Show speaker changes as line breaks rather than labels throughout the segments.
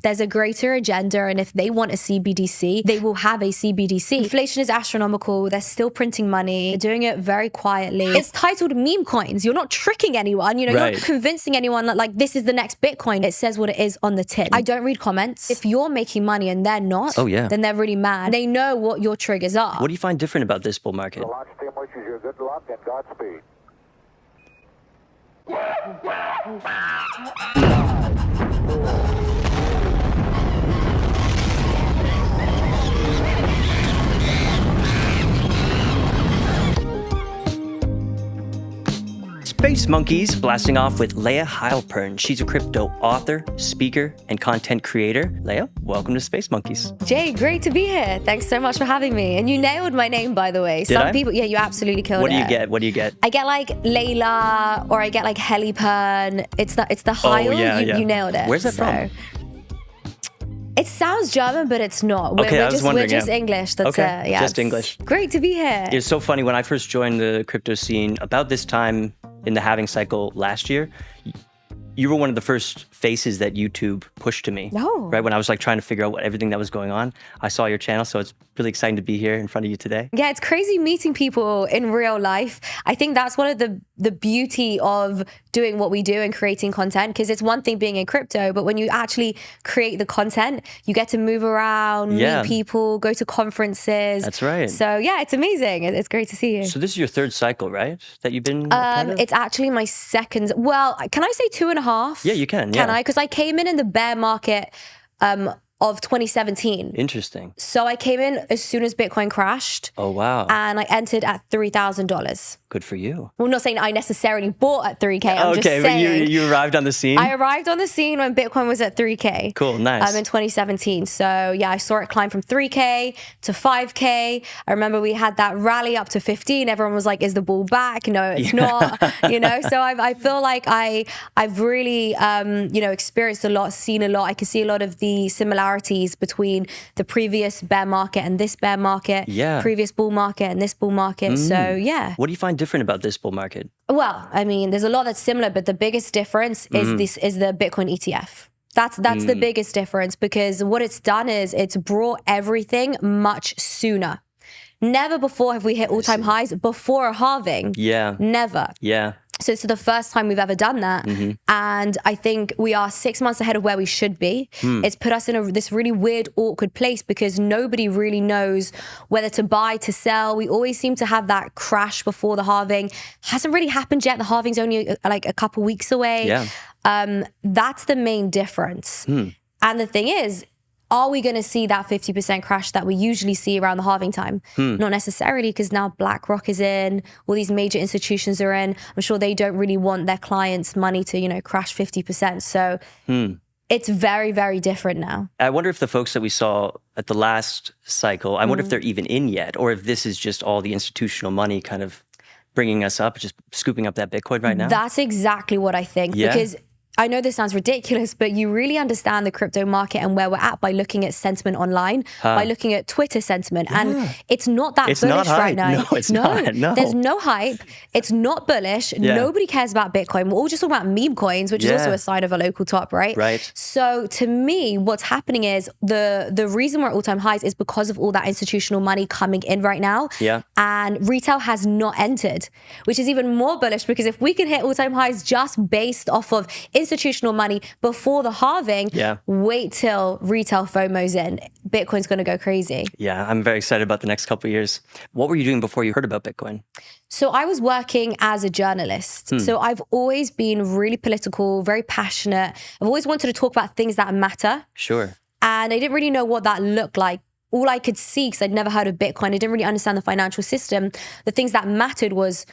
There's a greater agenda, and if they want a CBDC, they will have a CBDC. Inflation is astronomical. They're still printing money. They're doing it very quietly. It's titled meme coins. You're not tricking anyone. You know, you're not convincing anyone that like this is the next Bitcoin. It says what it is on the tin. I don't read comments. If you're making money and they're not, then they're really mad. They know what your triggers are.
What do you find different about this bull market?
The launch team wishes you good luck and Godspeed.
Space Monkeys blasting off with Layah Heilpern. She's a crypto author, speaker, and content creator. Layah, welcome to Space Monkeys.
Jay, great to be here. Thanks so much for having me. And you nailed my name, by the way. Some people, yeah, you absolutely killed it.
What do you get? What do you get?
I get like Layla, or I get like Heilpern. It's the Heil. You nailed it.
Where's that from?
It sounds German, but it's not. We're just English. That's it. Yeah,
just English.
Great to be here.
It's so funny. When I first joined the crypto scene, about this time in the halving cycle last year, you were one of the first faces that YouTube pushed to me. Right when I was like trying to figure out everything that was going on, I saw your channel, so it's really exciting to be here in front of you today.
Yeah, it's crazy meeting people in real life. I think that's one of the beauty of doing what we do and creating content, because it's one thing being in crypto, but when you actually create the content, you get to move around, meet people, go to conferences.
That's right.
So yeah, it's amazing. It's great to see you.
So this is your third cycle, right? That you've been a part of?
It's actually my second. Well, can I say 2.5?
Yeah, you can.
Can I? Because I came in the bear market of 2017.
Interesting.
So I came in as soon as Bitcoin crashed.
Oh, wow.
And I entered at $3,000.
Good for you.
Well, I'm not saying I necessarily bought at 3K. I'm just saying.
But you arrived on the scene?
I arrived on the scene when Bitcoin was at 3K.
Cool, nice.
In 2017. So yeah, I saw it climb from 3K to 5K. I remember we had that rally up to 15. Everyone was like, is the bull back? No, it's not. You know, so I feel like I've really, experienced a lot, seen a lot. I can see a lot of the similarities between the previous bear market and this bear market, previous bull market and this bull market. So yeah.
What do you find different about this bull market?
Well, I mean, there's a lot that's similar, but the biggest difference is the Bitcoin ETF. That's the biggest difference, because what it's done is it's brought everything much sooner. Never before have we hit all-time highs before a halving.
Yeah.
Never.
Yeah.
So it's the first time we've ever done that. And I think we are 6 months ahead of where we should be. It's put us in this really weird, awkward place, because nobody really knows whether to buy, to sell. We always seem to have that crash before the halving. Hasn't really happened yet. The halving's only like a couple weeks away.
Yeah.
That's the main difference. And the thing is, are we going to see that 50% crash that we usually see around the halving time? Not necessarily, because now BlackRock is in, all these major institutions are in. I'm sure they don't really want their clients' money to, crash 50%. So it's very, very different now.
I wonder if the folks that we saw at the last cycle, I wonder if they're even in yet, or if this is just all the institutional money kind of bringing us up, just scooping up that Bitcoin right now.
That's exactly what I think, because I know this sounds ridiculous, but you really understand the crypto market and where we're at by looking at sentiment online, by looking at Twitter sentiment. And it's not that bullish right now.
No, it's not. No.
There's no hype. It's not bullish. Nobody cares about Bitcoin. We're all just talking about meme coins, which is also a sign of a local top, right?
Right.
So to me, what's happening is the reason we're at all-time highs is because of all that institutional money coming in right now.
Yeah.
And retail has not entered, which is even more bullish, because if we can hit all-time highs just based off of institutional money before the halving, wait till retail FOMO's in. Bitcoin's going to go crazy.
Yeah, I'm very excited about the next couple of years. What were you doing before you heard about Bitcoin?
So I was working as a journalist. So I've always been really political, very passionate. I've always wanted to talk about things that matter.
Sure.
And I didn't really know what that looked like. All I could see, because I'd never heard of Bitcoin, I didn't really understand the financial system. The things that mattered was,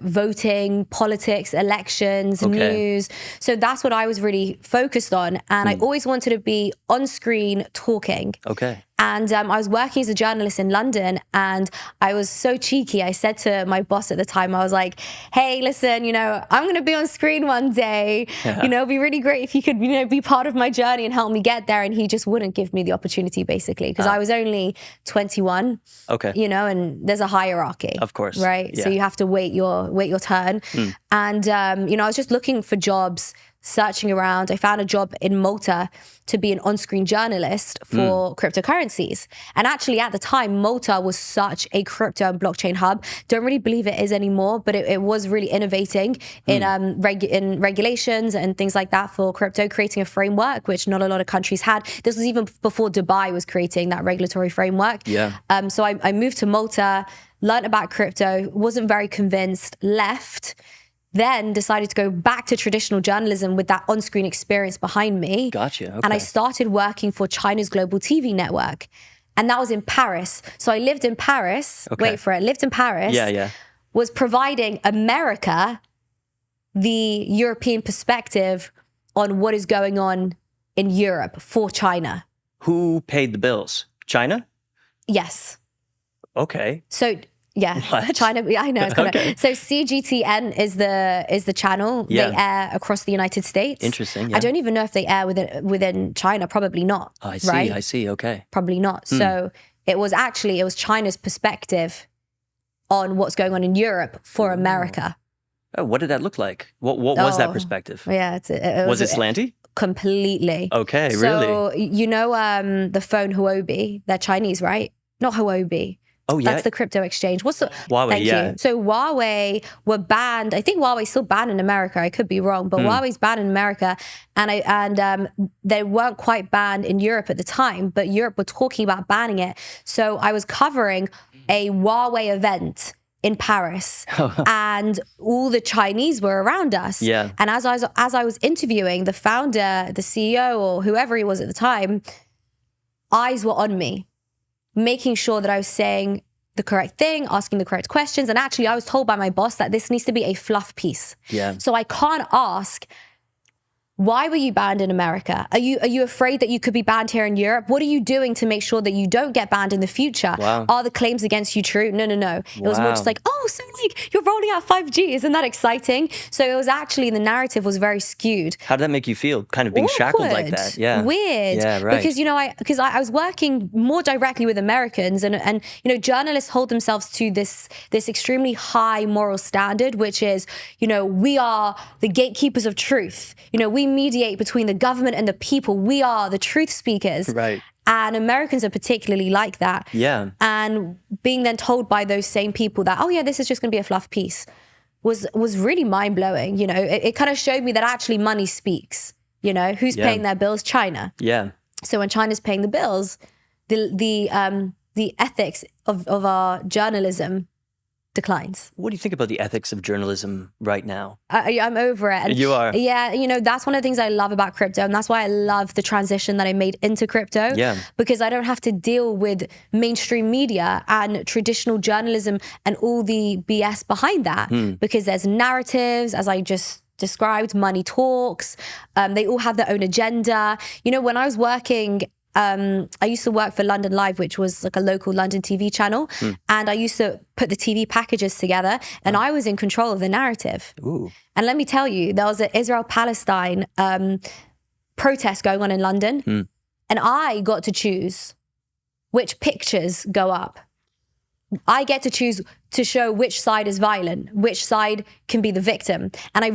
voting, politics, elections, news. So that's what I was really focused on. And I always wanted to be on screen talking.
Okay.
And I was working as a journalist in London, and I was so cheeky. I said to my boss at the time, I was like, hey, listen, I'm going to be on screen one day. It'd be really great if you could, be part of my journey and help me get there. And he just wouldn't give me the opportunity, basically, because I was only 21.
Okay.
And there's a hierarchy.
Of course.
Right.
Yeah.
So you have to wait your turn. And, I was just looking for jobs searching around, I found a job in Malta to be an on-screen journalist for cryptocurrencies. And actually at the time, Malta was such a crypto and blockchain hub. Don't really believe it is anymore, but it was really innovating in regulations and things like that for crypto, creating a framework, which not a lot of countries had. This was even before Dubai was creating that regulatory framework.
Yeah.
So I moved to Malta, learned about crypto, wasn't very convinced, left, then decided to go back to traditional journalism with that on-screen experience behind me.
Gotcha. Okay.
And I started working for China's global TV network. And that was in Paris. So I lived in Paris.
Okay.
Wait for it. Lived in Paris.
Yeah.
Was providing America the European perspective on what is going on in Europe for China.
Who paid the bills? China?
Yes.
Okay.
So yeah,
What?
China. Yeah, I know. It's kinda,
Okay.
So CGTN is the channel.
Yeah.
They air across the United States.
Interesting. Yeah.
I don't even know if they air within China. Probably not.
I see.
Right?
I see. Okay.
Probably not. So it was China's perspective on what's going on in Europe for America.
Oh, what did that look like? What was that perspective?
Yeah,
Was it slanty?
Completely.
Okay,
So
really?
you know the phone Huobi? They're Chinese, right? Not Huobi.
Oh, yeah.
That's the crypto exchange. What's the
Huawei,
Thank
yeah.
you. So Huawei were banned. I think Huawei's still banned in America. I could be wrong, but Huawei's banned in America, and they weren't quite banned in Europe at the time. But Europe were talking about banning it. So I was covering a Huawei event in Paris, and all the Chinese were around us.
Yeah.
And as I was interviewing the founder, the CEO, or whoever he was at the time, eyes were on me, making sure that I was saying the correct thing, asking the correct questions. And actually, I was told by my boss that this needs to be a fluff piece.
Yeah.
So I can't ask, why were you banned in America? Are you afraid that you could be banned here in Europe? What are you doing to make sure that you don't get banned in the future?
Wow.
Are the claims against you true? No. It was more just like, oh, so like you're rolling out 5G. Isn't that exciting? So it was actually, the narrative was very skewed.
How did that make you feel? Kind of being shackled like that? Yeah.
Weird.
Yeah, right.
Because, I was working more directly with Americans and journalists hold themselves to this extremely high moral standard, which is, we are the gatekeepers of truth. We mediate between the government and the people. We are the truth speakers.
Right.
And Americans are particularly like that.
Yeah.
And being then told by those same people that, oh yeah, this is just going to be a fluff piece was really mind-blowing. It kind of showed me that actually money speaks. Who's paying their bills? China.
Yeah.
So when China's paying the bills, the ethics of our journalism declines.
What do you think about the ethics of journalism right now?
I'm over it. And
You are?
Yeah, that's one of the things I love about crypto. And that's why I love the transition that I made into crypto.
Yeah.
Because I don't have to deal with mainstream media and traditional journalism and all the BS behind that. Because there's narratives, as I just described, money talks. They all have their own agenda. When I was working, I used to work for London Live, which was like a local London TV channel. And I used to put the TV packages together and I was in control of the narrative.
Ooh.
And let me tell you, there was an Israel-Palestine protest going on in London. And I got to choose which pictures go up. I get to choose to show which side is violent, which side can be the victim. And I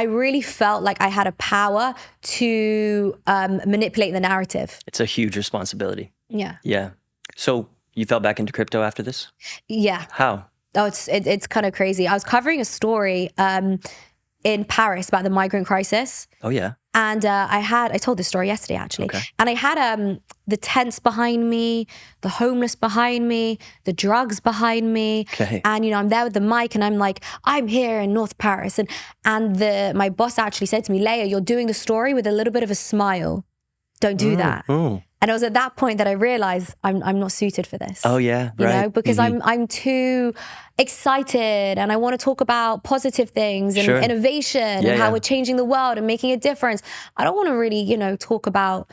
really felt like I had a power to manipulate the narrative.
It's a huge responsibility.
Yeah.
Yeah. So you fell back into crypto after this?
Yeah.
How?
Oh, it's kind of crazy. I was covering a story in Paris about the migrant crisis.
Oh, yeah.
And I told this story yesterday, actually.
Okay.
And I had the tents behind me, the homeless behind me, the drugs behind me.
Okay.
And, I'm there with the mic and I'm like, I'm here in North Paris. And my boss actually said to me, Layah, you're doing the story with a little bit of a smile. Don't do that.
Oh.
And it was at that point that I realized I'm not suited for this.
Oh, yeah, right.
Because I'm too excited and I want to talk about positive things and innovation and how we're changing the world and making a difference. I don't want to really, talk about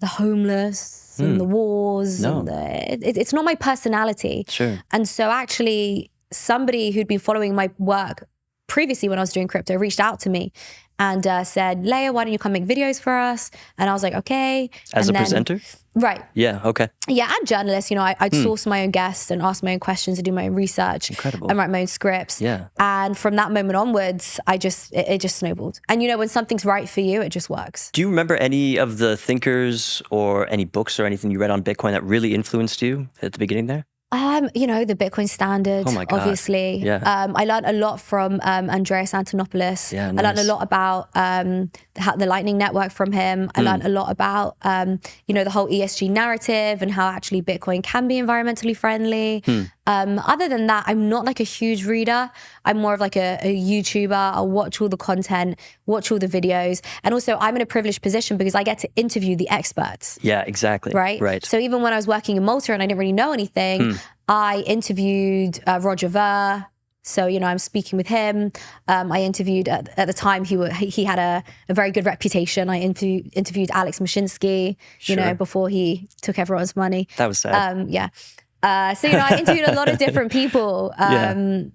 the homeless and the wars.
No.
And it's not my personality.
Sure.
And so actually somebody who'd been following my work previously when I was doing crypto reached out to me and said, Layah, why don't you come make videos for us? And I was like, okay.
As a presenter?
Right.
Yeah, okay.
Yeah, and journalist, I'd source my own guests and ask my own questions and do my own research.
Incredible.
And write my own scripts.
Yeah.
And from that moment onwards, it just snowballed. And when something's right for you, it just works.
Do you remember any of the thinkers or any books or anything you read on Bitcoin that really influenced you at the beginning there?
The Bitcoin Standard,
Oh my God.
obviously.
Yeah.
I learned a lot from Andreas Antonopoulos.
Yeah,
I learned a
nice.
lot about the Lightning Network from him. I learned a lot about, the whole ESG narrative and how actually Bitcoin can be environmentally friendly. Other than that, I'm not like a huge reader. I'm more of like a YouTuber. I'll watch all the content, watch all the videos. And also I'm in a privileged position because I get to interview the experts.
Yeah, exactly.
Right? So even when I was working in Malta and I didn't really know anything, I interviewed Roger Ver. So, I'm speaking with him. I interviewed, at the time, he had a very good reputation. I interviewed Alex Mashinsky, before he took everyone's money.
That was sad.
Yeah. I interviewed a lot of different people.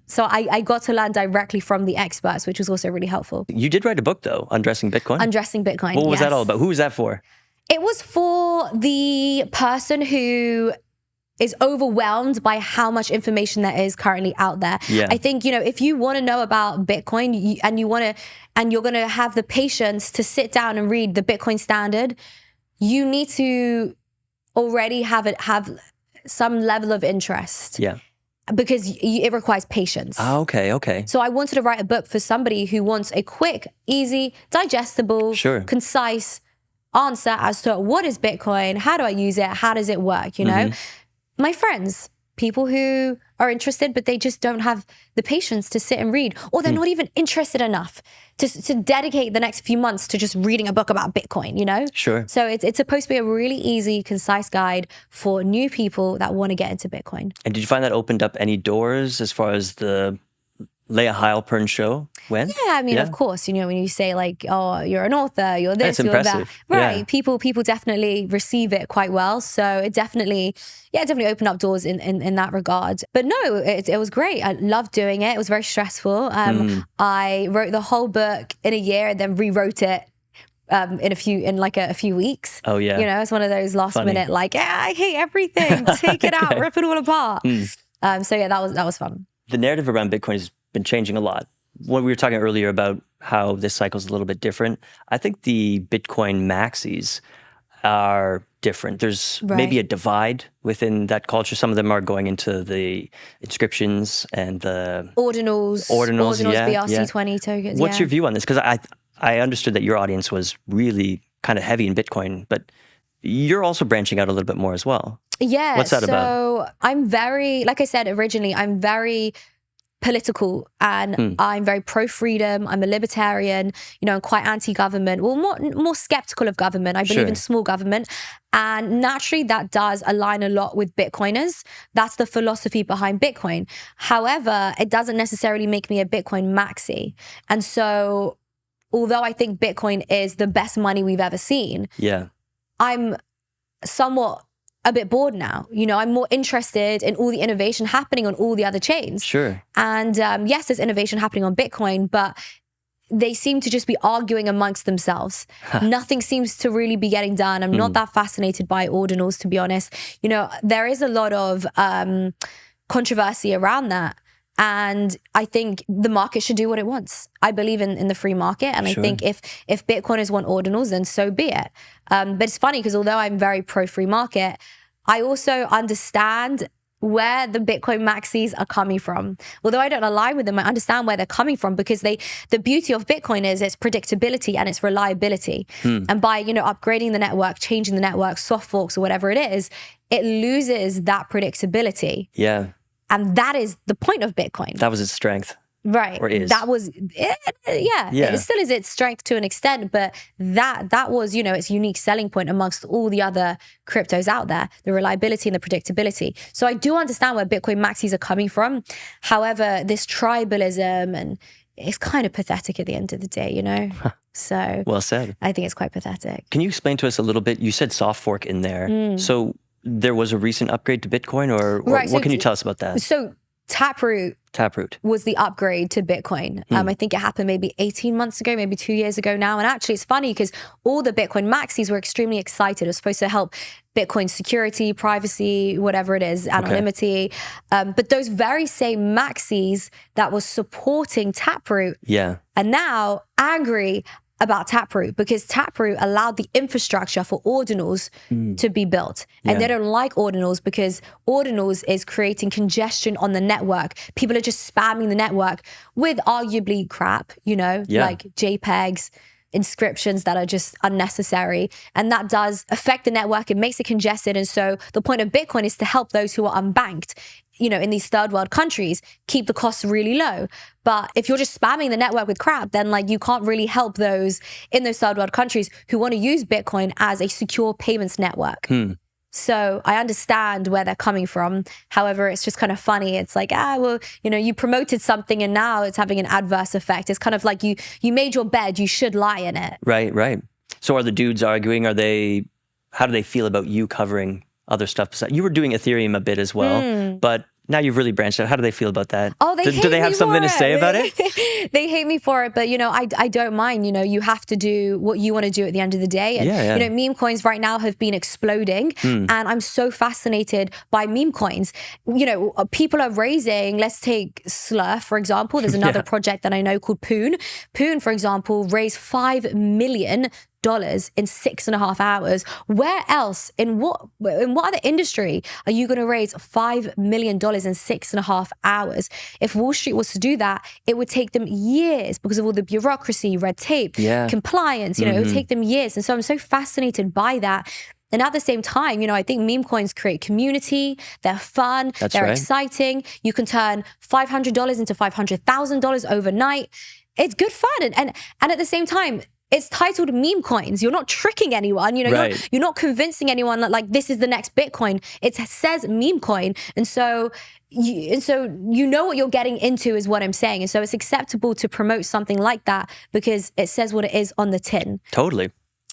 So I got to learn directly from the experts, which was also really helpful.
You did write a book, though, Undressing Bitcoin?
Undressing Bitcoin,
What was that all about? Who was that for?
It was for the person who is overwhelmed by how much information there is currently out there.
Yeah.
I think, if you want to know about Bitcoin and you're going to have the patience to sit down and read the Bitcoin Standard, you need to already have some level of interest.
Yeah.
Because it requires patience.
Ah, okay.
So I wanted to write a book for somebody who wants a quick, easy, digestible, concise answer as to what is Bitcoin, how do I use it, how does it work, My friends, people who are interested, but they just don't have the patience to sit and read, or they're not even interested enough to dedicate the next few months to just reading a book about Bitcoin,
Sure.
So it's supposed to be a really easy, concise guide for new people that want to get into Bitcoin.
And did you find that opened up any doors as far as the Layah Heilpern show went?
Yeah, I mean, of course, when you say like, oh, you're an author, you're this,
That's
you're
impressive.
that. Right.
Yeah.
People definitely receive it quite well. So it definitely opened up doors in that regard. But no, it was great. I loved doing it. It was very stressful. I wrote the whole book in a year and then rewrote it in a few weeks.
Oh yeah.
It's one of those last minute, like, I hate everything. Take it out, rip it all apart. So yeah, that was fun.
The narrative around Bitcoin has been changing a lot. When we were talking earlier about how this cycle is a little bit different, I think the Bitcoin maxis are different. There's maybe a divide within that culture. Some of them are going into the inscriptions and the
ordinals, BRC20 tokens.
What's your view on this? Because I understood that your audience was really kind of heavy in Bitcoin, but you're also branching out a little bit more as well.
Yeah.
What's that about?
So I'm very, like I said originally, I'm very political and I'm very pro-freedom. I'm a libertarian, I'm quite anti-government. Well, more skeptical of government. I believe in small government. And naturally, that does align a lot with Bitcoiners. That's the philosophy behind Bitcoin. However, it doesn't necessarily make me a Bitcoin maxi. And so, although I think Bitcoin is the best money we've ever seen, I'm somewhat a bit bored now. I'm more interested in all the innovation happening on all the other chains.
Sure.
And yes, there's innovation happening on Bitcoin, but they seem to just be arguing amongst themselves. Nothing seems to really be getting done. I'm not that fascinated by ordinals, to be honest. There is a lot of controversy around that. And I think the market should do what it wants. I believe in the free market. And I think if Bitcoiners want ordinals, then so be it. But it's funny because although I'm very pro-free market, I also understand where the Bitcoin maxis are coming from. Although I don't align with them, I understand where they're coming from because the beauty of Bitcoin is its predictability and its reliability. And by, upgrading the network, changing the network, soft forks or whatever it is, it loses that predictability.
Yeah.
And that is the point of Bitcoin.
That was its strength.
Right.
Or is.
That was, it still is its strength to an extent, but that was, its unique selling point amongst all the other cryptos out there, the reliability and the predictability. So I do understand where Bitcoin maxis are coming from. However, this tribalism, and it's kind of pathetic at the end of the day, So
well said.
I think it's quite pathetic.
Can you explain to us a little bit? You said soft fork in there. So there was a recent upgrade to Bitcoin or what can you tell us about that?
So Taproot was the upgrade to Bitcoin. I think it happened maybe 18 months ago, maybe 2 years ago now. And actually, it's funny because all the Bitcoin maxis were extremely excited. It was supposed to help Bitcoin security, privacy, whatever it is, anonymity. But those very same maxis that was supporting Taproot are now angry about Taproot because Taproot allowed the infrastructure for ordinals to be built. And they don't like ordinals because ordinals is creating congestion on the network. People are just spamming the network with arguably crap, like JPEGs, inscriptions that are just unnecessary. And that does affect the network. It makes it congested. And so the point of Bitcoin is to help those who are unbanked, in these third world countries, keep the costs really low. But if you're just spamming the network with crap, then you can't really help those in those third world countries who want to use Bitcoin as a secure payments network. So I understand where they're coming from. However, it's just kind of funny. It's like, you promoted something and now it's having an adverse effect. It's kind of like you made your bed, you should lie in it.
Right. So are the dudes arguing? How do they feel about you covering other stuff besides? You were doing Ethereum a bit as well, but now you've really branched out. How do they feel about that?
Oh,
do they have something to say about it?
They hate me for it, but I don't mind. You have to do what you want to do at the end of the day. And meme coins right now have been exploding, and I'm so fascinated by meme coins. People are raising. Let's take Slurf for example. There's another project that I know called Poon. Poon, for example, raised $5 million in 6.5 hours. Where else, in what other industry are you going to raise $5 million in 6.5 hours? If Wall Street was to do that, it would take them years because of all the bureaucracy, red tape, compliance, it would take them years. And so I'm so fascinated by that. And at the same time, I think meme coins create community. They're fun. They're exciting. You can turn $500 into $500,000 overnight. It's good fun. And at the same time, it's titled meme coins. You're not tricking anyone. You're not convincing anyone that this is the next Bitcoin. It says meme coin. And so what you're getting into is what I'm saying. And so it's acceptable to promote something like that because it says what it is on the tin.
Totally.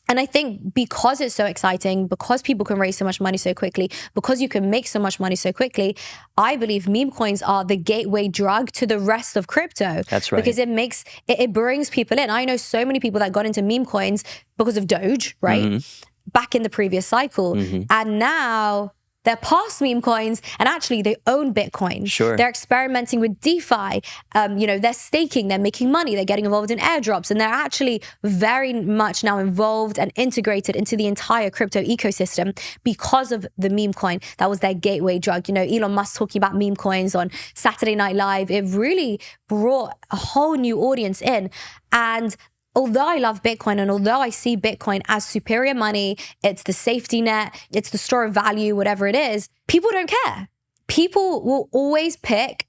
And I think because it's so exciting, because people can raise so much money so quickly, because you can make so much money so quickly, I believe meme coins are the gateway drug to the rest of crypto.
That's right.
Because it brings people in. I know so many people that got into meme coins because of Doge, right? Back in the previous cycle. And now they're past meme coins and actually they own Bitcoin.
Sure.
They're experimenting with DeFi. They're staking, they're making money, they're getting involved in airdrops, and they're actually very much now involved and integrated into the entire crypto ecosystem because of the meme coin. That was their gateway drug. Elon Musk talking about meme coins on Saturday Night Live. It really brought a whole new audience in. And although I love Bitcoin and although I see Bitcoin as superior money, it's the safety net, it's the store of value, whatever it is, people don't care. People will always pick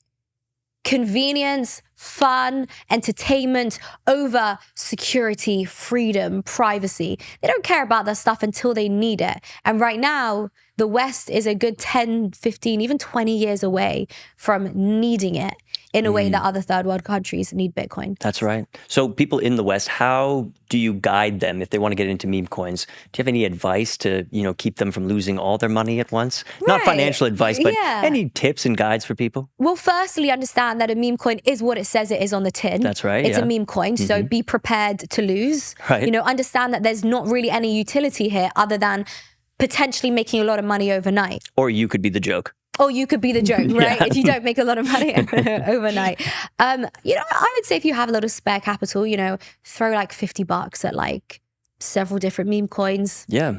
convenience, fun, entertainment over security, freedom, privacy. They don't care about that stuff until they need it. And right now, the West is a good 10, 15, even 20 years away from needing it in a way that other third world countries need Bitcoin.
That's right. So people in the West, how do you guide them if they want to get into meme coins? Do you have any advice to, keep them from losing all their money at once? Right. Not financial advice, but any tips and guides for people?
Well, firstly, understand that a meme coin is what it says it is on the tin.
That's right.
It's a meme coin, so be prepared to lose.
Right.
Understand that there's not really any utility here other than potentially making a lot of money overnight.
Or you could be the joke.
Or you could be the joke, right? If you don't make a lot of money overnight. I would say if you have a lot of spare capital, throw $50 at several different meme coins.
Yeah.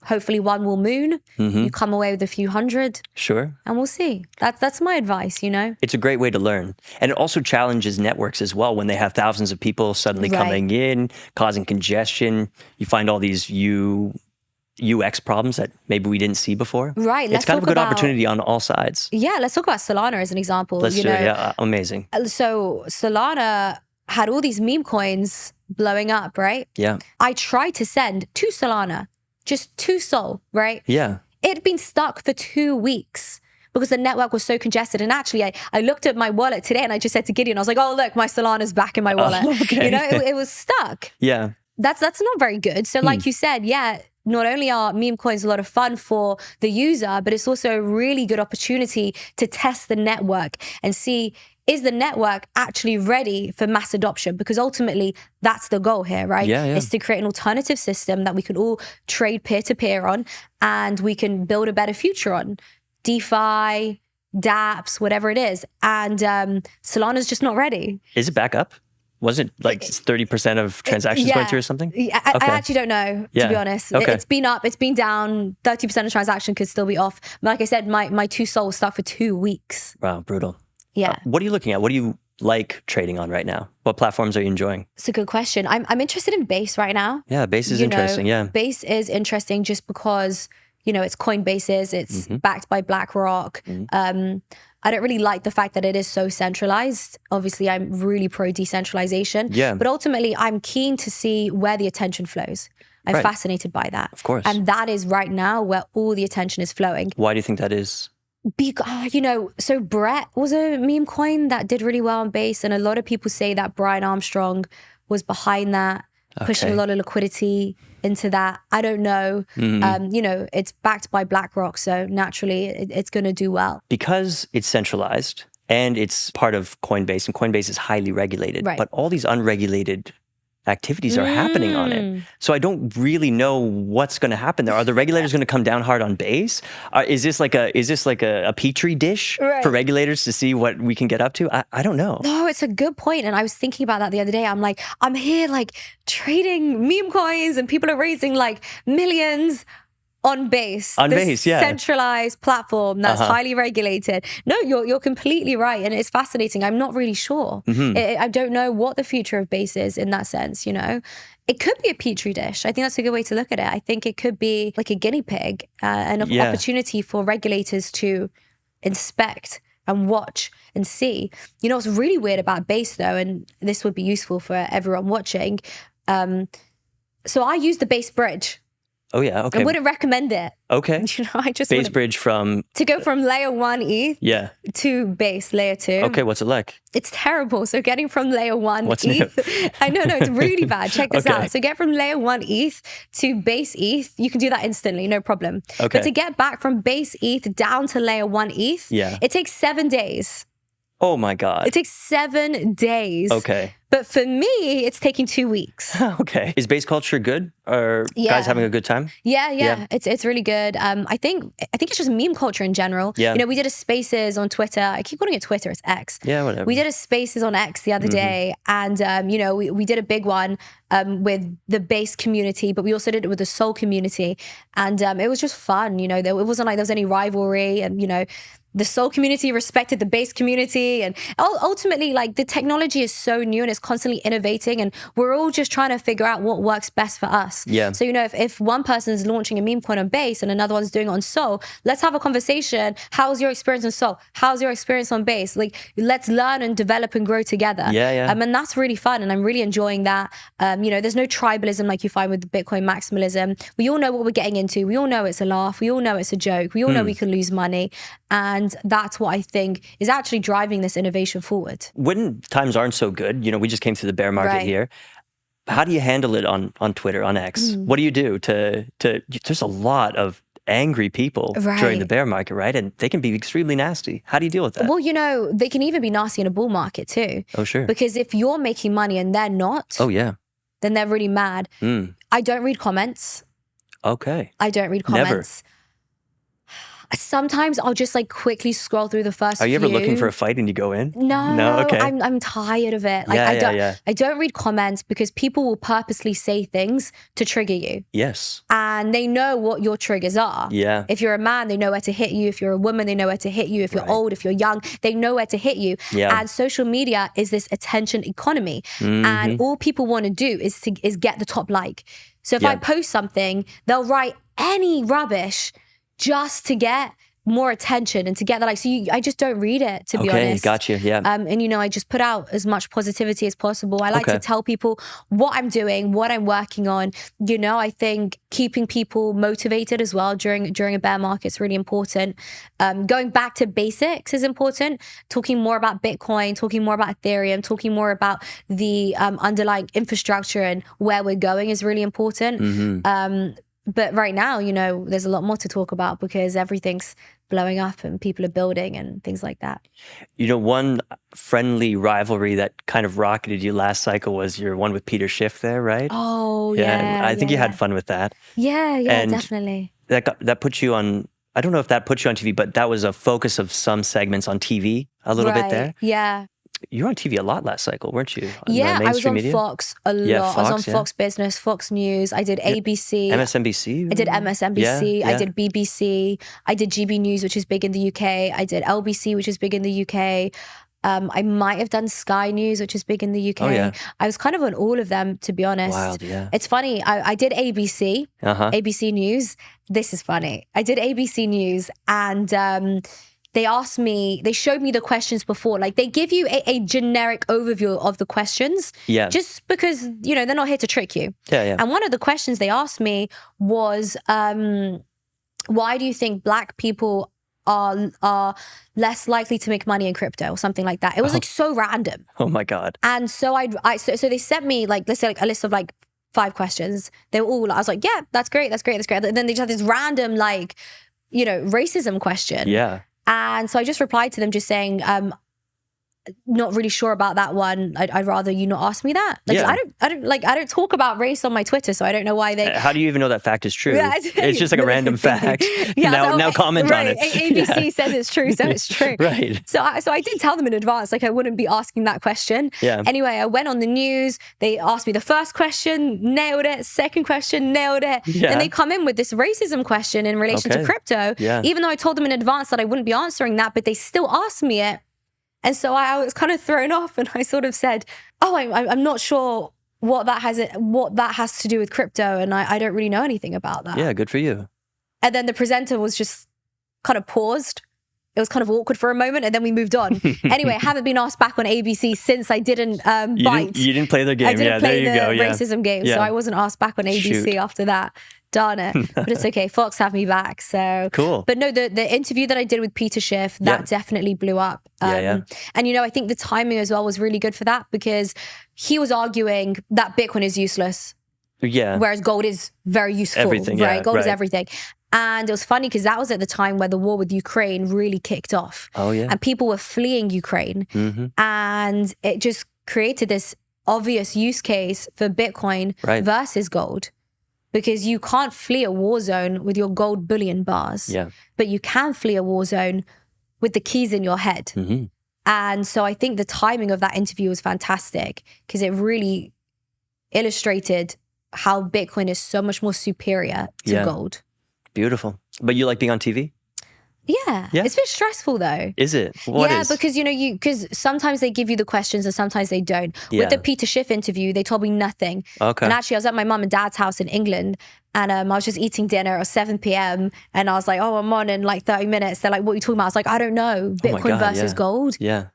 Hopefully one will moon. You come away with a few hundred.
Sure.
And we'll see. That's my advice,
It's a great way to learn. And it also challenges networks as well when they have thousands of people suddenly coming in, causing congestion. You find all these UX problems that maybe we didn't see before.
Right.
It's kind of a good opportunity on all sides.
Yeah. Let's talk about Solana as an example.
Let's do it. Yeah. Amazing.
So Solana had all these meme coins blowing up, right?
Yeah.
I tried to send to Solana, just 2 Sol, right?
Yeah.
It'd been stuck for 2 weeks because the network was so congested. And actually, I looked at my wallet today and I just said to Gideon, I was like, oh, look, my Solana's back in my wallet.
Okay.
It was stuck.
Yeah.
That's not very good. So like you said, not only are meme coins a lot of fun for the user, but it's also a really good opportunity to test the network and see, is the network actually ready for mass adoption? Because ultimately, that's the goal here, right? Is to create an alternative system that we can all trade peer-to-peer on, and we can build a better future on. DeFi, dApps, whatever it is. And Solana's just not ready.
Is it back up? Was it like 30% of transactions going through or something?
I actually don't know, to be honest. It's been up, it's been down. 30% of transaction could still be off. But like I said, my 2 sols stuck for 2 weeks.
Wow, brutal.
Yeah.
What are you looking at? What do you like trading on right now? What platforms are you enjoying?
It's a good question. I'm interested in Base right now.
Yeah, Base is interesting,
Base is interesting just because, it's Coinbase's, it's backed by BlackRock. I don't really like the fact that it is so centralized. Obviously, I'm really pro decentralization.
Yeah.
But ultimately, I'm keen to see where the attention flows. I'm fascinated by that.
Of course.
And that is right now where all the attention is flowing.
Why do you think that is?
Because, so Brett was a meme coin that did really well on Base. And a lot of people say that Brian Armstrong was behind that, pushing a lot of liquidity into that. I don't know. It's backed by BlackRock, so naturally it's going to do well.
Because it's centralized and it's part of Coinbase, and Coinbase is highly regulated, but all these unregulated activities are happening on it. So I don't really know what's going to happen there. Are the regulators going to come down hard on Base? Is this like a petri dish for regulators to see what we can get up to? I don't know.
No, it's a good point. And I was thinking about that the other day. I'm like, I'm here like trading meme coins and people are raising like millions on Base. Centralized platform that's highly regulated. No, you're completely right. And it's fascinating. I'm not really sure. I don't know what the future of Base is in that sense, It could be a petri dish. I think that's a good way to look at it. I think it could be like a guinea pig, an opportunity for regulators to inspect and watch and see. What's really weird about Base though, and this would be useful for everyone watching. So I use the Base bridge.
Oh yeah, okay.
I wouldn't recommend it.
Okay.
I just
Base bridge from...
To go from layer 1 ETH to Base layer 2.
Okay, what's it like?
It's terrible. So getting from layer 1
what's
ETH...
New?
I know, it's really bad. Check this out. So get from layer 1 ETH to Base ETH, you can do that instantly, no problem.
Okay.
But to get back from Base ETH down to layer 1 ETH, it takes 7 days.
Oh my God.
It takes 7 days.
Okay.
But for me, it's taking 2 weeks.
Okay. Is Base culture good? Are guys having a good time?
Yeah. It's really good. I think it's just meme culture in general.
Yeah.
We did a Spaces on Twitter. I keep calling it Twitter. It's X.
Yeah, whatever.
We did a Spaces on X the other day, and we did a big one with the Base community, but we also did it with the Sol community, and it was just fun. It wasn't like there was any rivalry, and the Sol community respected the Base community, and ultimately, like, the technology is so new and it's constantly innovating, and we're all just trying to figure out what works best for us.
Yeah.
So, if one person's launching a meme coin on Base and another one's doing it on Sol, let's have a conversation. How's your experience on Sol? How's your experience on Base? Like, let's learn and develop and grow together.
Yeah.
And that's really fun, and I'm really enjoying that. There's no tribalism like you find with Bitcoin maximalism. We all know what we're getting into. We all know it's a laugh. We all know it's a joke. We all know we can lose money. And that's what I think is actually driving this innovation forward.
When times aren't so good, we just came through the bear market here. How do you handle it on Twitter, on X? What do you do to there's a lot of angry people during the bear market, right? And they can be extremely nasty. How do you deal with that?
Well, they can even be nasty in a bull market too.
Oh, sure.
Because if you're making money and they're not, then they're really mad. I don't read comments.
Okay.
I don't read comments. Never. Sometimes I'll just like quickly scroll through the first few.
Are you ever looking for a fight and you go in?
No,
okay.
I'm tired of it. Like I don't read comments because people will purposely say things to trigger you.
Yes.
And they know what your triggers are.
Yeah.
If you're a man, they know where to hit you. If you're a woman, they know where to hit you. If you're old, if you're young, they know where to hit you.
Yeah.
And social media is this attention economy. And all people want to do is get the top like. So if I post something, they'll write any rubbish just to get more attention and to get the like. So I just don't read it, to be honest.
Okay, gotcha, yeah.
And I just put out as much positivity as possible. I like to tell people what I'm doing, what I'm working on. I think keeping people motivated as well during a bear market is really important. Going back to basics is important. Talking more about Bitcoin, talking more about Ethereum, talking more about the underlying infrastructure and where we're going is really important. But right now, you know, there's a lot more to talk about because everything's blowing up and people are building and things like that.
You know, one friendly rivalry that kind of rocketed you last cycle was your one with Peter Schiff there, right?
Oh, yeah.
I think you had fun with that.
Yeah,
And
definitely.
That put you on, I don't know if that put you on TV, but that was a focus of some segments on TV a little bit there.
Yeah.
You were on TV a lot last cycle, weren't you?
Yeah, I was on
media?
Fox a lot.
Yeah,
I was on
Fox,
Fox Business, Fox News. I did ABC.
MSNBC?
I did MSNBC.
Yeah.
I did BBC. I did GB News, which is big in the UK. I did LBC, which is big in the UK. I might have done Sky News, which is big in the UK.
Oh, yeah.
I was kind of on all of them, to be honest.
Wild, yeah.
It's funny. I did ABC, ABC News. This is funny. I did ABC News and they showed me the questions before. Like they give you a generic overview of the questions. Yeah. Just because, you know, they're not here to trick you.
Yeah.
And one of the questions they asked me was, why do you think Black people are less likely to make money in crypto or something like that? It was like so random.
Oh my God.
And so so they sent me like, let's say like a list of like 5 questions. They were all, I was like, yeah, that's great. And then they just had this random like, you know, racism question.
Yeah.
And so I just replied to them just saying, not really sure about that one. I'd rather you not ask me that. Like,
yeah.
I don't talk about race on my Twitter, so I don't know why they.
How do you even know that fact is true?
Yeah,
it's just like a random fact. Now comment on it.
ABC says it's true, so it's true.
Right.
So I did tell them in advance, like I wouldn't be asking that question.
Yeah.
Anyway, I went on the news. They asked me the first question, nailed it. Second question, nailed it.
Yeah.
Then they come in with this racism question in relation to crypto.
Yeah.
Even though I told them in advance that I wouldn't be answering that, but they still asked me it. And so I was kind of thrown off, and I sort of said, "Oh, I'm not sure what that has to do with crypto, and I don't really know anything about that."
Yeah, good for you.
And then the presenter was just kind of paused. It was kind of awkward for a moment, and then we moved on. Anyway, I haven't been asked back on ABC since I didn't bite.
You didn't play the game.
I didn't play the
go.
racism game, so I wasn't asked back on ABC after that. Darn it. But it's okay. Fox have me back. So
cool.
But no, the interview that I did with Peter Schiff, that definitely blew up. And you know, I think the timing as well was really good for that because he was arguing that Bitcoin is useless.
Yeah.
Whereas gold is very useful.
Everything,
right? Gold is everything. And it was funny because that was at the time where the war with Ukraine really kicked off.
Oh, yeah.
And people were fleeing Ukraine. Mm-hmm. And it just created this obvious use case for Bitcoin versus gold. Because you can't flee a war zone with your gold bullion bars. Yeah. But you can flee a war zone with the keys in your head. Mm-hmm. And so I think the timing of that interview was fantastic because it really illustrated how Bitcoin is so much more superior to gold.
Beautiful. But you like being on TV?
Yeah. It's a bit stressful though.
Is it? What is?
Because, you know, because sometimes they give you the questions and sometimes they don't. With the Peter Schiff interview, they told me nothing. Okay. And actually I was at my mum and dad's house in England and I was just eating dinner at 7 p.m. and I was like, oh, I'm on in like 30 minutes. They're like, what are you talking about? I was like, I don't know. Bitcoin versus gold.
Yeah.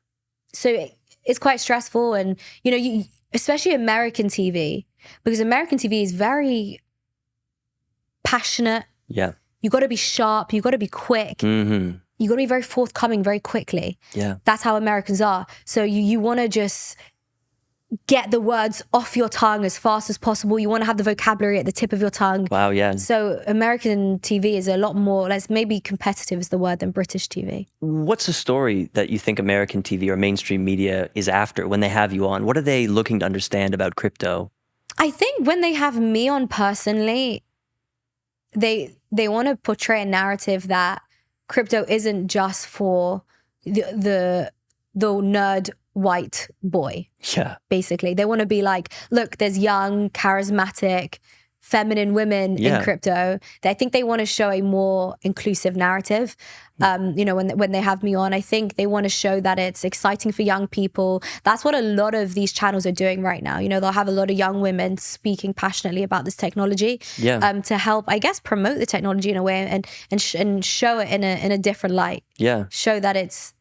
So it's quite stressful. And, you know, especially American TV, because American TV is very passionate.
Yeah.
You got to be sharp. You got to be quick. Mm-hmm. You got to be very forthcoming very quickly. Yeah. That's how Americans are. So you want to just get the words off your tongue as fast as possible. You want to have the vocabulary at the tip of your tongue.
Wow, yeah.
So American TV is a lot more, maybe competitive is the word, than British TV.
What's the story that you think American TV or mainstream media is after when they have you on? What are they looking to understand about crypto? I
think when they have me on personally, they want to portray a narrative that crypto isn't just for the nerd white boy. Yeah. Basically. They want to be like, look, there's young, charismatic, feminine women in crypto. I think they want to show a more inclusive narrative. You know, when they have me on, I think they want to show that it's exciting for young people. That's what a lot of these channels are doing right now. You know, they'll have a lot of young women speaking passionately about this technology to help, I guess, promote the technology in a way and show it in a different light. Yeah. Show that it's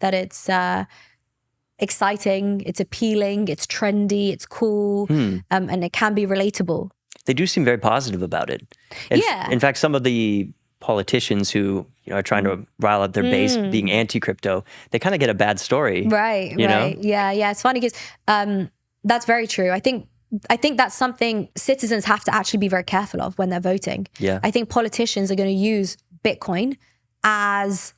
exciting, it's appealing, it's trendy, it's cool, and it can be relatable.
They do seem very positive about it. In fact, some of the politicians who are trying to rile up their base being anti-crypto, they kind of get a bad story.
Right, right. Yeah. It's funny because that's very true. I think I think that's something citizens have to actually be very careful of when they're voting.
Yeah.
I think politicians are going to use Bitcoin as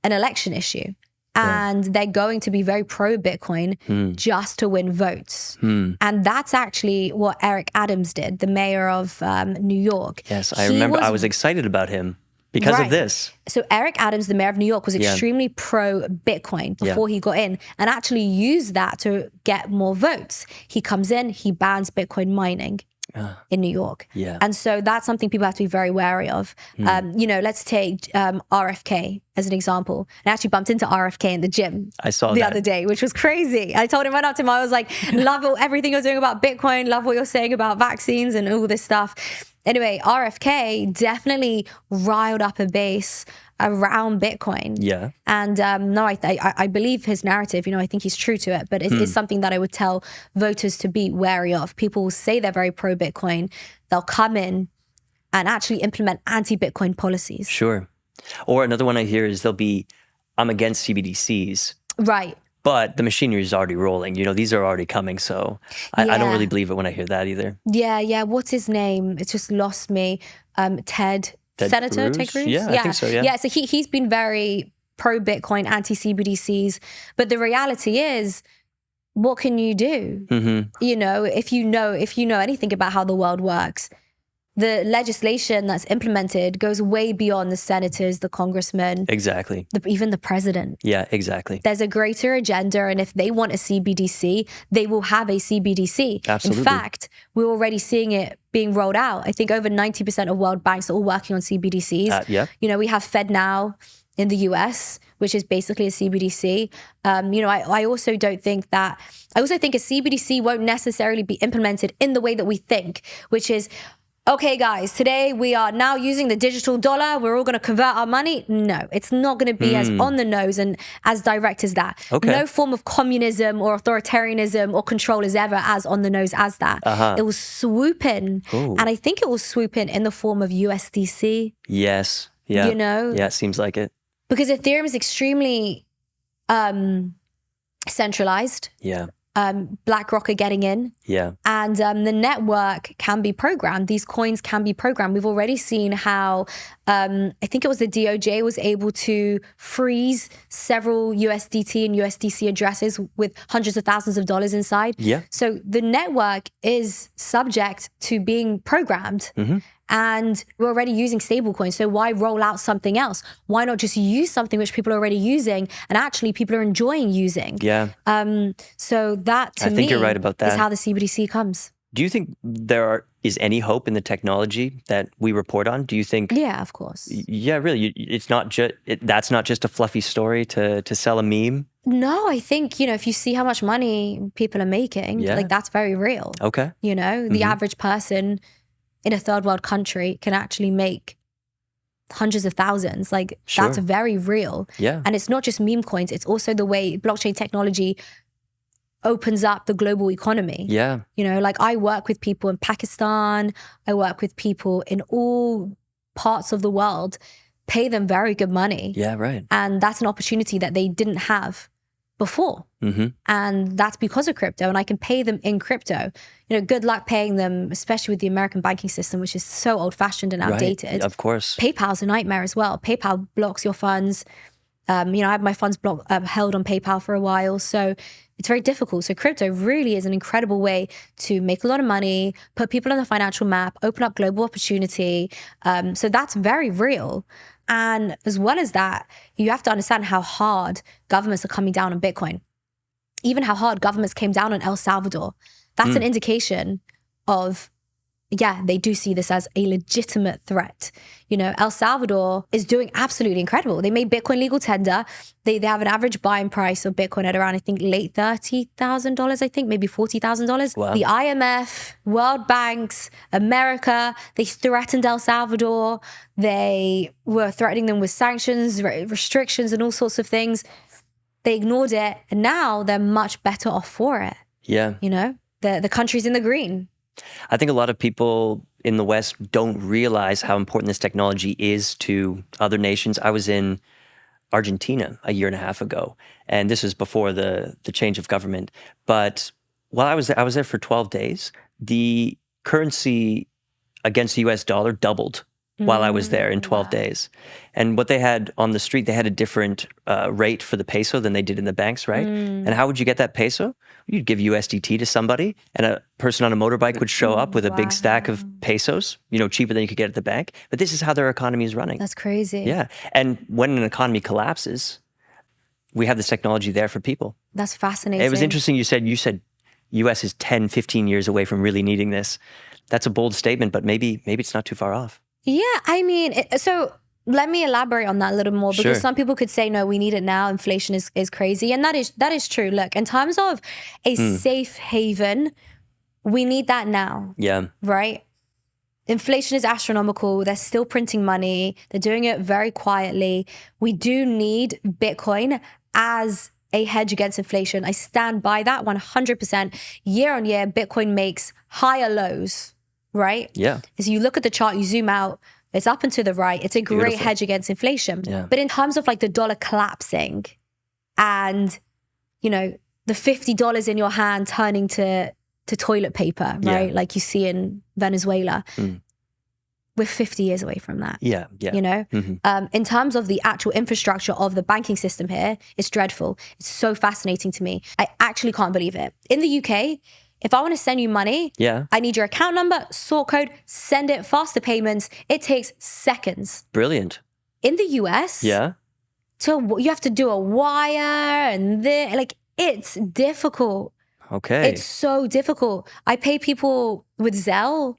an election issue. And they're going to be very pro-Bitcoin just to win votes. And that's actually what Eric Adams did, the mayor of New York.
Yes, I remember. I was excited about him because of this.
So Eric Adams, the mayor of New York, was extremely pro-Bitcoin before he got in and actually used that to get more votes. He comes in, he bans Bitcoin mining in New York. And so that's something people have to be very wary of. You know, let's take RFK as an example. I actually bumped into RFK in the gym the other day, which was crazy. I told him, went up to him, I was like, love everything you're doing about Bitcoin, love what you're saying about vaccines and all this stuff. Anyway, RFK definitely riled up a base around Bitcoin.
Yeah.
And no, I believe his narrative, you know, I think he's true to it, but it's something that I would tell voters to be wary of. People will say they're very pro-Bitcoin. They'll come in and actually implement anti-Bitcoin policies.
Sure. Or another one I hear is I'm against CBDCs.
Right.
But the machinery is already rolling. You know, these are already coming. So I don't really believe it when I hear that either.
Yeah. What's his name? It's just lost me. Senator Ted Cruz?
Yeah, I think so, yeah.
Yeah, so he's been very pro-Bitcoin, anti-CBDCs. But the reality is, what can you do? You know, if you know anything about how the world works, the legislation that's implemented goes way beyond the senators, the congressmen.
Exactly.
Even the president.
Yeah, exactly.
There's a greater agenda, and if they want a CBDC, they will have a CBDC.
Absolutely.
In fact, we're already seeing it being rolled out. I think over 90% of world banks are all working on CBDCs.
Yeah.
You know, we have FedNow in the US, which is basically a CBDC. You know, I also think a CBDC won't necessarily be implemented in the way that we think, which is, okay, guys, today we are now using the digital dollar. We're all going to convert our money. No, it's not going to be as on the nose and as direct as that.
Okay.
No form of communism or authoritarianism or control is ever as on the nose as that. It will swoop in.
Ooh.
And I think it will swoop in the form of USDC.
Yes. Yeah.
You know?
Yeah, it seems like it.
Because Ethereum is extremely centralized.
Yeah.
BlackRock are getting in.
Yeah.
And the network can be programmed. These coins can be programmed. We've already seen how, I think it was the DOJ was able to freeze several USDT and USDC addresses with hundreds of thousands of dollars inside.
Yeah.
So the network is subject to being programmed. And we're already using stablecoins. So why roll out something else? Why not just use something which people are already using and actually people are enjoying using?
Yeah.
So that to me,
I think you're right about that.
Is how the CBDC comes.
Do you think there is any hope in the technology that we report on? Do you think?
Yeah, of course.
Yeah, really. It's not just that's not just a fluffy story to sell a meme.
No, I think, you know, if you see how much money people are making, like that's very real.
Okay.
You know, the average person in a third world country can actually make hundreds of thousands. Like that's very real.
Yeah.
And it's not just meme coins. It's also the way blockchain technology opens up the global economy.
Yeah.
You know, like I work with people in Pakistan. I work with people in all parts of the world, pay them very good money.
Yeah, right.
And that's an opportunity that they didn't have before. And that's because of crypto, and I can pay them in crypto. You know, good luck paying them, especially with the American banking system, which is so old-fashioned and outdated.
Right. Of course.
PayPal's a nightmare as well. PayPal blocks your funds. You know, I had my funds held on PayPal for a while, so it's very difficult. So crypto really is an incredible way to make a lot of money, put people on the financial map, open up global opportunity. So that's very real. And as well as that, you have to understand how hard governments are coming down on Bitcoin. Even how hard governments came down on El Salvador. That's an indication of, yeah, they do see this as a legitimate threat. You know, El Salvador is doing absolutely incredible. They made Bitcoin legal tender. They have an average buying price of Bitcoin at around, I think, late $30,000, I think, maybe $40,000.
Wow.
The IMF, World Banks, America, they threatened El Salvador. They were threatening them with sanctions, restrictions, and all sorts of things. They ignored it, and now they're much better off for it.
Yeah.
You know, the country's in the green.
I think a lot of people in the West don't realize how important this technology is to other nations. I was in Argentina a year and a half ago, and this was before the change of government. But while I was there for 12 days. The currency against the US dollar doubled while I was there in 12 days. And what they had on the street, they had a different rate for the peso than they did in the banks, right? And how would you get that peso? You'd give USDT to somebody, and a person on a motorbike would show up with a big stack of pesos, cheaper than you could get at the bank. But this is how their economy is running.
That's crazy.
Yeah. And when an economy collapses, we have this technology there for people.
That's fascinating.
It was interesting you said US is 10, 15 years away from really needing this. That's a bold statement, but maybe it's not too far off.
Yeah, I mean, so let me elaborate on that a little more, because some people could say, no, we need it now. Inflation is crazy. And that is true. Look, in terms of a safe haven, we need that now.
Yeah.
Right? Inflation is astronomical. They're still printing money. They're doing it very quietly. We do need Bitcoin as a hedge against inflation. I stand by that 100%. Year on year, Bitcoin makes higher lows, right?
Yeah.
As you look at the chart, you zoom out, it's up and to the right. It's a great hedge against inflation.
Yeah.
But in terms of like the dollar collapsing and, the $50 in your hand turning to toilet paper, right?
Yeah.
Like you see in Venezuela. We're 50 years away from that.
Yeah.
In terms of the actual infrastructure of the banking system here, it's dreadful. It's so fascinating to me. I actually can't believe it. In the UK, if I want to send you money, I need your account number, sort code, send it, faster payments. It takes seconds.
Brilliant.
In the US, you have to do a wire and it's difficult.
Okay.
It's so difficult. I pay people with Zelle.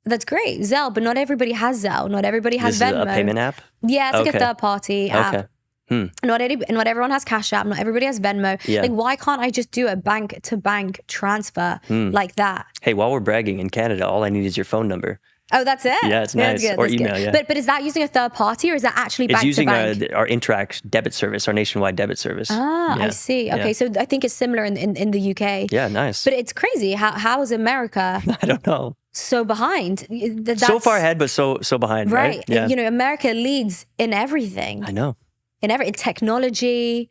That's great, Zelle, but not everybody has Zelle. Not everybody has
This
Venmo.
is a payment app?
Yeah, it's like a third-party app.
Okay.
Not everyone has Cash App. Not everybody has Venmo.
Yeah.
Like, why can't I just do a bank-to-bank transfer like that?
Hey, while we're bragging, in Canada, all I need is your phone number.
Oh, that's it?
Yeah, it's nice.
That's good,
Or
that's
email,
good.
yeah.
But is that using a third party, or is that actually
It's
bank-to-bank?
using our Interact debit service, our nationwide debit service.
I see. Okay, so I think it's similar in the UK.
Yeah, nice.
But it's crazy. How is America
I don't know.
so behind?
So far ahead, but so behind, right?
Yeah. America leads in everything.
I know.
In technology,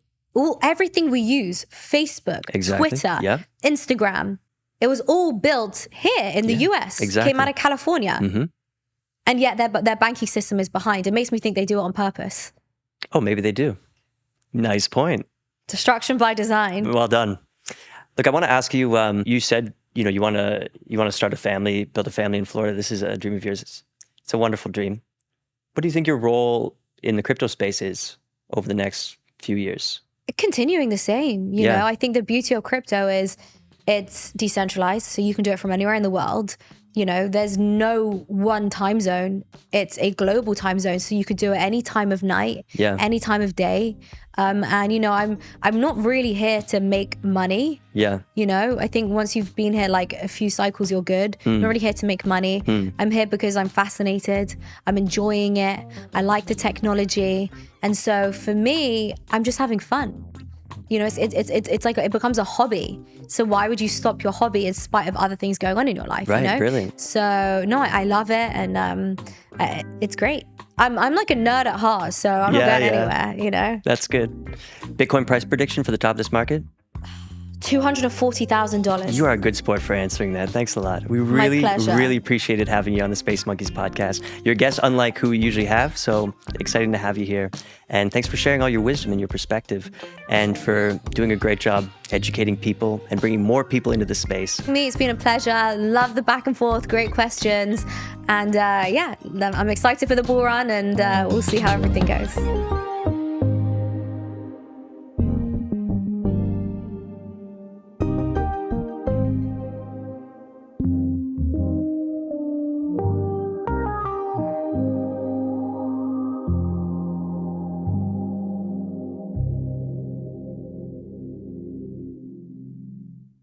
everything we use, Facebook, Twitter, Instagram, it was all built here in the US.
Exactly.
Came out of California. And yet their banking system is behind. It makes me think they do it on purpose.
Oh, maybe they do. Nice point.
Destruction by design.
Well done. Look, I want to ask you, you said, you want to start a family, build a family in Florida. This is a dream of yours. It's a wonderful dream. What do you think your role in the crypto space is over the next few years?
Continuing the same. You know, I think the beauty of crypto is it's decentralized, so you can do it from anywhere in the world. There's no one time zone. It's a global time zone, so you could do it any time of night, any time of day. And I'm not really here to make money. Yeah. I think once you've been here like a few cycles, you're good. I'm not really here to make money. I'm here because I'm fascinated. I'm enjoying it. I like the technology, and so for me, I'm just having fun. It's like it becomes a hobby. So why would you stop your hobby in spite of other things going on in your life?
Right, brilliant.
So no, I love it, and it's great. I'm like a nerd at heart, so I'm not going anywhere.
That's good. Bitcoin price prediction for the top of this market?
$240,000.
You are a good sport for answering that. Thanks a lot. We really appreciated having you on the Space Monkeys podcast. You're a guest unlike who we usually have, so exciting to have you here. And thanks for sharing all your wisdom and your perspective, and for doing a great job educating people and bringing more people into the space.
For me, it's been a pleasure. Love the back and forth. Great questions. And I'm excited for the bull run, and we'll see how everything goes.